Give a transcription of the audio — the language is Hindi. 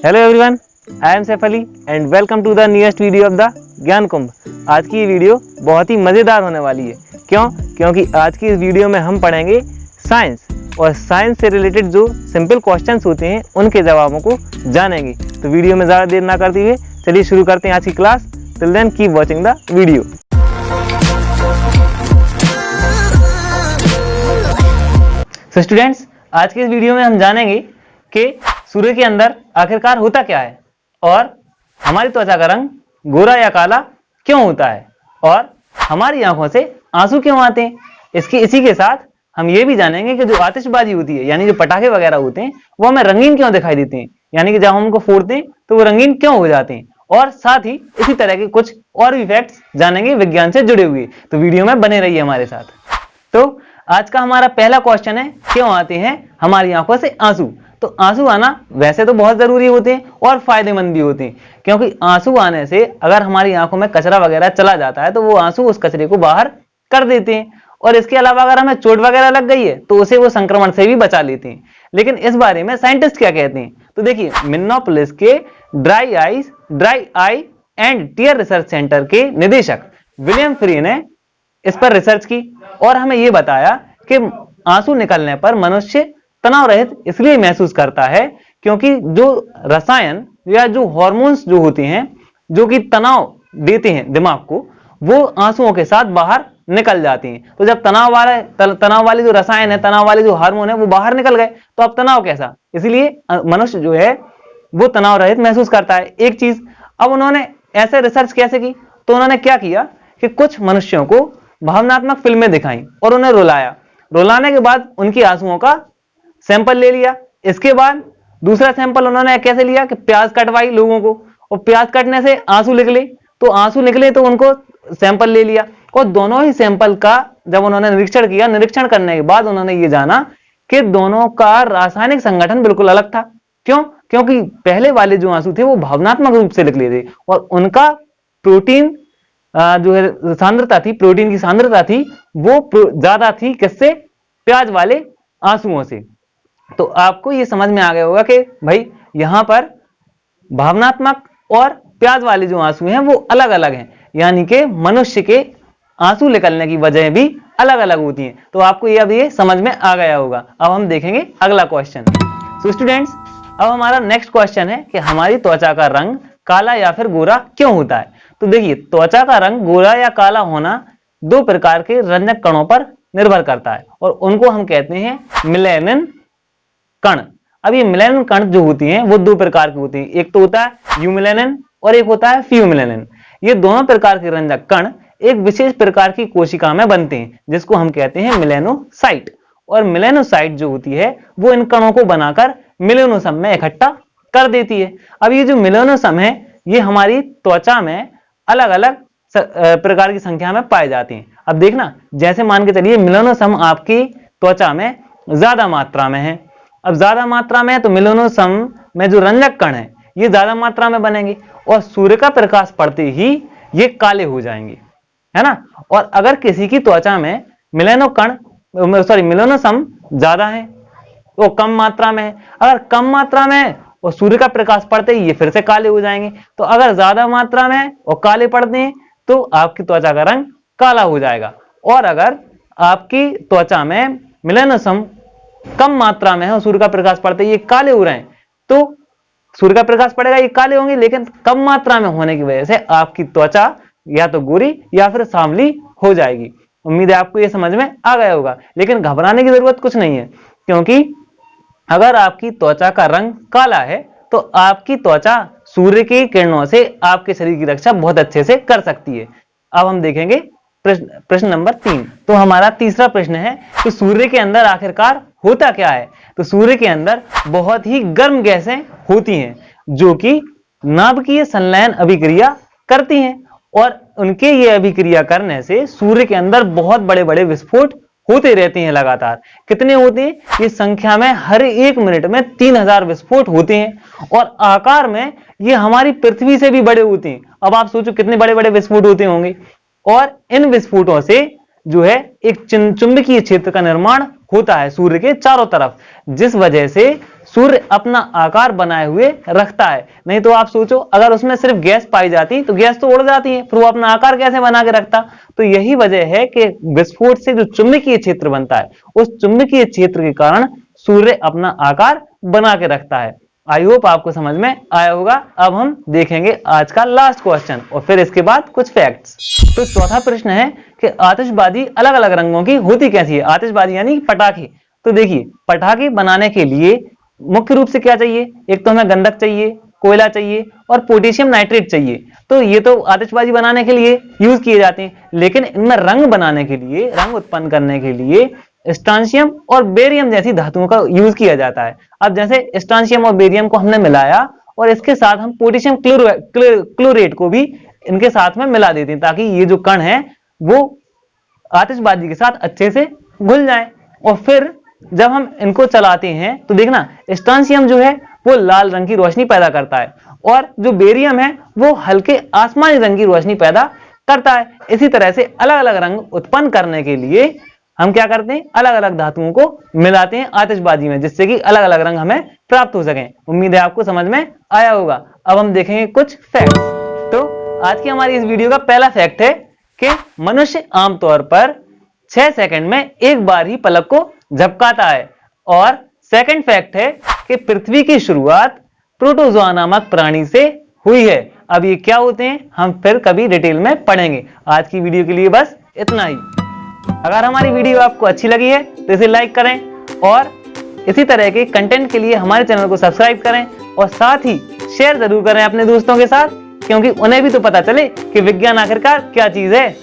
Hello everyone, I am Saif Ali and welcome to the newest video of the Gyan Kumbh. आज की ये वीडियो बहुत ही मज़ेदार होने वाली है। क्योंकि आज की इस वीडियो में हम पढ़ेंगे साइंस, और साइंस से रिलेटेड जो सिंपल क्वेश्चंस होते हैं उनके जवाबों को जानेंगे। तो वीडियो में ज़्यादा देर ना करते हुए चलिए शुरू करते हैं आज की class. Till then keep watching the video. So students, आज के इस वीडियो में हम जानेंगे कि सूर्य के अंदर आखिरकार होता क्या है, और हमारी त्वचा का रंग गोरा या काला क्यों होता है, और हमारी आंखों से आंसू क्यों आते हैं। इसी के साथ हम ये भी जानेंगे कि जो आतिशबाजी होती है, यानी जो पटाखे वगैरह होते हैं, वो हमें रंगीन क्यों दिखाई देते हैं, यानी कि जब हम उनको फोड़ते हैं तो वो रंगीन क्यों हो जाते हैं। और साथ ही इसी तरह के कुछ और भी फैक्ट्स जानेंगे विज्ञान से जुड़े हुए। तो वीडियो में बने रहिए हमारे साथ। तो आज का हमारा पहला क्वेश्चन है, क्यों आते हैं हमारी आंखों से आंसू। तो आंसू आना वैसे तो बहुत जरूरी होते हैं और फायदेमंद भी होते हैं, क्योंकि आंसू आने से अगर हमारी आंखों में कचरा वगैरह चला जाता है तो वो आंसू उस कचरे को बाहर कर देते हैं। और इसके अलावा अगर हमें चोट वगैरह लग गई है तो उसे वो संक्रमण से भी बचा लेते हैं। लेकिन इस बारे में साइंटिस्ट क्या कहते हैं, तो देखिए, मिन्नेपोलिस के dry eye and tear research centre के निदेशक विलियम फ्री ने इस पर रिसर्च की और हमें यह बताया कि आंसू निकलने पर मनुष्य तनाव रहित इसलिए महसूस करता है क्योंकि जो रसायन या जो हार्मोन्स जो होते हैं जो कि तनाव देते हैं दिमाग को, वो आंसुओं के साथ बाहर निकल जाते हैं। तो जब तनाव वाले जो रसायन है, तनाव वाले जो हार्मोन है, वो बाहर निकल गए तो अब तनाव कैसा, इसलिए मनुष्य जो है वो तनाव रहित महसूस करता है। एक चीज, अब उन्होंने ऐसे रिसर्च कैसे की, तो उन्होंने क्या किया कि कुछ मनुष्यों को भावनात्मक फिल्में दिखाई और उन्हें रुलाने के बाद उनकी आंसुओं का सैंपल ले लिया। इसके बाद दूसरा सैंपल उन्होंने कैसे लिया कि प्याज कटवाई लोगों को, और प्याज कटने से आंसू निकले तो उनको सैंपल ले लिया। और दोनों ही सैंपल का जब उन्होंने निरीक्षण करने के बाद उन्होंने ये जाना कि दोनों का रासायनिक संगठन बिल्कुल अलग था। क्योंकि पहले वाले जो आंसू थे वो भावनात्मक रूप से निकले थे और उनका प्रोटीन जो है सांद्रता थी, प्रोटीन की सांद्रता थी वो ज्यादा थी किससे, प्याज वाले आंसुओं से। तो आपको ये समझ में आ गया होगा कि भाई यहां पर भावनात्मक और प्याज वाले जो आंसू हैं वो अलग अलग हैं, यानी कि मनुष्य के आंसू निकलने की वजह भी अलग अलग होती हैं। तो आपको ये अब ये समझ में आ गया होगा। अब हम देखेंगे अगला क्वेश्चन। सो स्टूडेंट्स, अब हमारा नेक्स्ट क्वेश्चन है कि हमारी त्वचा का रंग काला या फिर गोरा क्यों होता है। तो देखिए, त्वचा का रंग गोरा या काला होना दो प्रकार के रंजक कणों पर निर्भर करता है और उनको हम कहते हैं मेलानिन कण। अब ये मेलानिन कण जो होती हैं वो दो प्रकार की होती हैं, एक तो होता है यूमेलानिन और एक होता है फियोमेलानिन। ये दोनों प्रकार के रंजक कण एक विशेष प्रकार की कोशिका में बनते हैं जिसको हम कहते हैं मेलानोसाइट। और मेलानोसाइट जो होती है वो इन कणों को बनाकर मेलानोसम में इकट्ठा कर देती है। अब ये जो मेलानोसम है ये हमारी त्वचा में अलग अलग प्रकार की संख्या में पाए जाते हैं। अब देखना, जैसे मान के चलिए मेलानोसम आपकी त्वचा में ज्यादा मात्रा में है। अब ज्यादा मात्रा में है तो मेलानोसम में जो रंजक कण है ये ज्यादा मात्रा में बनेंगे और सूर्य का प्रकाश पड़ते ही ये काले हो जाएंगे, है ना। और अगर किसी की त्वचा में मेलानोसम ज्यादा है तो कम मात्रा में है, अगर कम मात्रा में है और सूर्य का प्रकाश पड़ते ही ये फिर से काले हो जाएंगे। तो अगर ज्यादा मात्रा में है और काले पड़ते हैं तो आपकी त्वचा का रंग काला हो जाएगा। और अगर आपकी त्वचा में मेलानोसम कम मात्रा में है और सूर्य का प्रकाश पड़ते ही ये काले हो रहे हैं तो सूर्य का प्रकाश पड़ेगा ये काले होंगे, लेकिन कम मात्रा में होने की वजह से आपकी त्वचा या तो गोरी या फिर सांवली हो जाएगी। उम्मीद है आपको ये समझ में आ गया होगा। लेकिन घबराने की जरूरत कुछ नहीं है, क्योंकि अगर आपकी त्वचा का रंग काला है तो आपकी त्वचा सूर्य की किरणों से आपके शरीर की रक्षा बहुत अच्छे से कर सकती है। अब हम देखेंगे प्रश्न नंबर 3। तो हमारा तीसरा प्रश्न है कि सूर्य के अंदर आखिरकार होता क्या है। तो सूर्य के अंदर बहुत ही गर्म गैसें होती हैं जो कि नाभिकीय संलयन अभिक्रिया करती हैं और उनके ये अभिक्रिया करने से सूर्य के अंदर बहुत बड़े बड़े विस्फोट होते रहते हैं लगातार। कितने होते हैं, ये संख्या में हर एक मिनट में 3000 विस्फोट होते हैं और आकार में ये हमारी पृथ्वी से भी बड़े होते हैं। अब आप सोचो कितने बड़े बड़े विस्फोट होते होंगे। और इन विस्फोटों से जो है एक चुंबकीय क्षेत्र का निर्माण होता है सूर्य के चारों तरफ, जिस वजह से सूर्य अपना आकार बनाए हुए रखता है। नहीं तो आप सोचो, अगर उसमें सिर्फ गैस पाई जाती तो गैस तो उड़ जाती है, फिर वो अपना आकार कैसे बना के रखता। तो यही वजह है कि विस्फोट से जो चुंबकीय क्षेत्र बनता है, उस चुंबकीय क्षेत्र के कारण सूर्य अपना आकार बना के रखता है। आई होप आपको समझ में आया होगा। अब हम देखेंगे आज का लास्ट क्वेश्चन और फिर इसके बाद कुछ फैक्ट्स। तो चौथा प्रश्न है कि आतिशबाजी अलग अलग रंगों की होती कैसी है। आतिशबाजी यानी पटाखे। तो देखिए, पटाखे बनाने के लिए मुख्य रूप से क्या चाहिए, एक तो हमें गंधक चाहिए, कोयला चाहिए और पोटेशियम नाइट्रेट चाहिए। तो ये तो आतिशबाजी बनाने के लिए यूज किए जाते हैं, लेकिन इनमें रंग बनाने के लिए, रंग उत्पन्न करने के लिए स्ट्रांशियम और बेरियम जैसी धातुओं का यूज किया जाता है। अब जैसे स्ट्रांशियम और बेरियम को हमने मिलाया और इसके साथ हम पोटेशियम क्लोरेट को भी इनके साथ में मिला देते हैं, ताकि ये जो कण है वो आतिशबाजी के साथ अच्छे से घुल जाए। और फिर जब हम इनको चलाते हैं तो देखना, स्ट्रांशियम जो है वो लाल रंग की रोशनी पैदा करता है और जो बेरियम है वो हल्के आसमानी रंग की रोशनी पैदा करता है। इसी तरह से अलग अलग रंग उत्पन्न करने के लिए हम क्या करते हैं, अलग अलग धातुओं को मिलाते हैं आतिशबाजी में, जिससे कि अलग अलग रंग हमें प्राप्त हो सके। उम्मीद है आपको समझ में आया होगा। अब हम देखेंगे कुछ फैक्ट्स। तो आज की हमारी इस वीडियो का पहला फैक्ट है कि मनुष्य आमतौर पर 6 सेकंड में एक बार ही पलक को झपकाता है। और सेकंड फैक्ट है कि पृथ्वी की शुरुआत प्रोटोजोआ नामक प्राणी से हुई है। अब ये क्या होते हैं हम फिर कभी डिटेल में पढ़ेंगे। आज की वीडियो के लिए बस इतना ही। अगर हमारी वीडियो आपको अच्छी लगी है तो इसे लाइक करें और इसी तरह के कंटेंट के लिए हमारे चैनल को सब्सक्राइब करें और साथ ही शेयर जरूर करें अपने दोस्तों के साथ, क्योंकि उन्हें भी तो पता चले कि विज्ञान आखिरकार क्या चीज है।